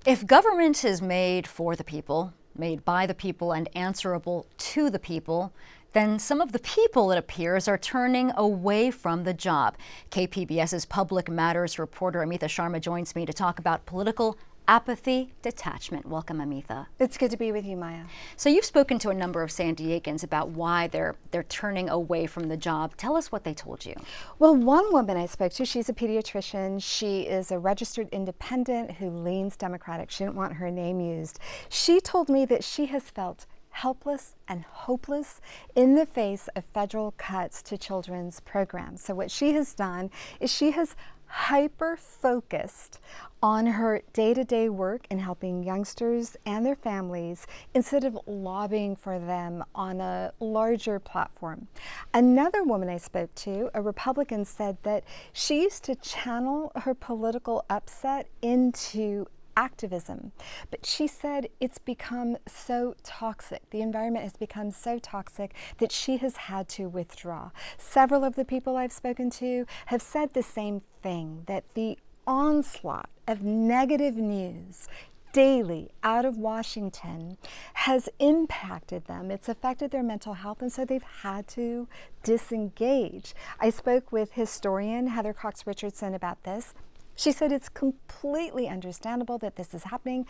If government is made for the people, made by the people, and answerable to the people, then some of the people, it appears, are turning away from the job. KPBS's Public Matters reporter Amita Sharma joins me to talk about political apathy, detachment. Welcome, Amita. It's good to be with you, Maya. So you've spoken to a number of San Diegans about why they're turning away from the job. Tell us what they told you. Well, one woman I spoke to, she's a pediatrician. She is a registered independent who leans Democratic. She didn't want her name used. She told me that she has felt helpless and hopeless in the face of federal cuts to children's programs. So what she has done is she has hyper-focused on her day-to-day work in helping youngsters and their families instead of lobbying for them on a larger platform. Another woman I spoke to, a Republican, said that she used to channel her political upset into activism, but she said it's become so toxic. The environment has become so toxic that she has had to withdraw. Several of the people I've spoken to have said the same thing, that the onslaught of negative news daily out of Washington has impacted them. It's affected their mental health, and so they've had to disengage. I spoke with historian Heather Cox Richardson about this. She said it's completely understandable that this is happening.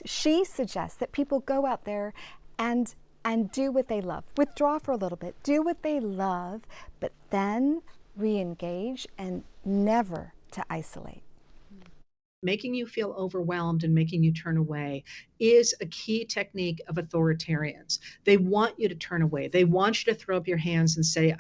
She suggests that people go out there and do what they love. Withdraw for a little bit, do what they love, but then re-engage and never to isolate. Making you feel overwhelmed and making you turn away is a key technique of authoritarians. They want you to turn away. They want you to throw up your hands and say,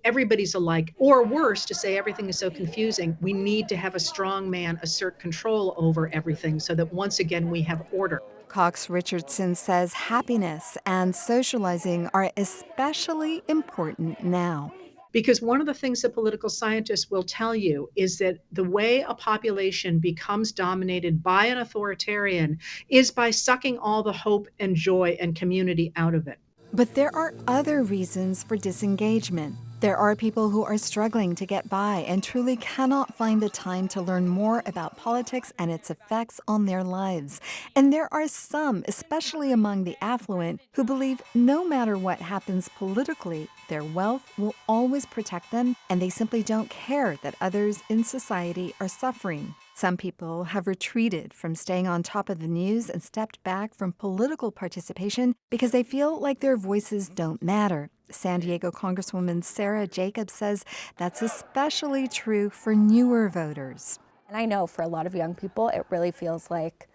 everybody's alike, or worse, to say everything is so confusing. We need to have a strong man assert control over everything so that once again we have order. Cox Richardson says happiness and socializing are especially important now. Because one of the things that political scientists will tell you is that the way a population becomes dominated by an authoritarian is by sucking all the hope and joy and community out of it. But there are other reasons for disengagement. There are people who are struggling to get by and truly cannot find the time to learn more about politics and its effects on their lives. And there are some, especially among the affluent, who believe no matter what happens politically, their wealth will always protect them, and they simply don't care that others in society are suffering. Some people have retreated from staying on top of the news and stepped back from political participation because they feel like their voices don't matter. San Diego Congresswoman Sarah Jacobs says that's especially true for newer voters. And I know for a lot of young people, it really feels like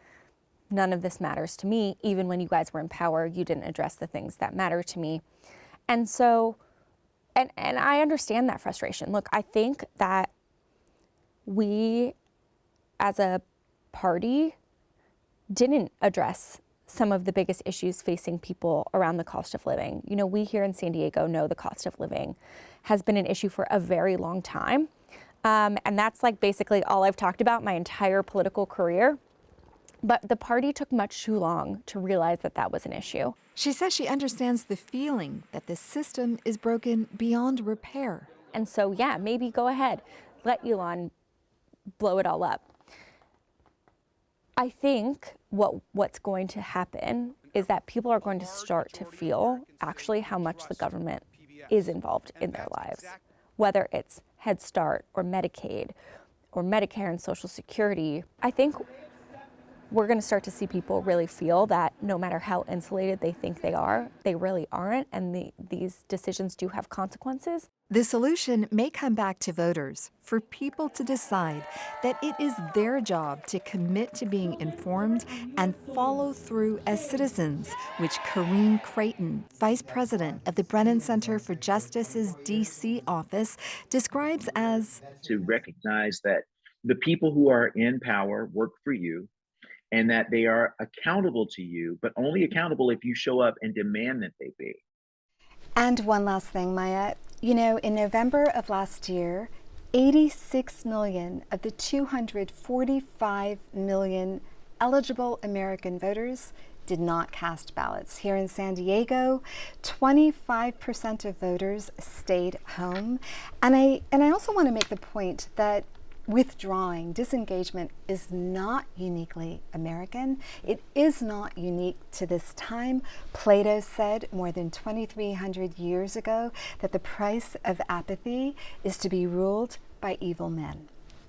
none of this matters to me. Even when you guys were in power, you didn't address the things that matter to me. And so, and I understand that frustration. Look, I think that we, as a party, didn't address some of the biggest issues facing people around the cost of living. You know, we here in San Diego know the cost of living has been an issue for a very long time. And that's like basically all I've talked about my entire political career. But the party took much too long to realize that that was an issue. She says she understands the feeling that the system is broken beyond repair. And so, yeah, maybe go ahead, let Elon blow it all up. I think what's going to happen is that people are going to start to feel actually how much the government is involved in their lives, whether it's Head Start or Medicaid or Medicare and Social Security. I think we're going to start to see people really feel that no matter how insulated they think they are, they really aren't, and these decisions do have consequences. The solution may come back to voters, for people to decide that it is their job to commit to being informed and follow through as citizens, which Corrine Creighton, vice president of the Brennan Center for Justice's D.C. office, describes as to recognize that the people who are in power work for you, and that they are accountable to you, but only accountable if you show up and demand that they be. And one last thing, Maya. You know, in November of last year, 86 million of the 245 million eligible American voters did not cast ballots. Here in San Diego, 25% of voters stayed home. And I also want to make the point that withdrawing, disengagement is not uniquely American. It is not unique to this time. Plato said more than 2,300 years ago that the price of apathy is to be ruled by evil men.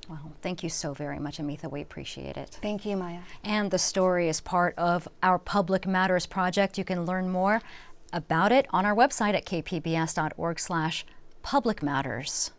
Well, thank you so very much, Amita. We appreciate it. Thank you, Maya. And the story is part of our Public Matters project. You can learn more about it on our website at kpbs.org/publicmatters.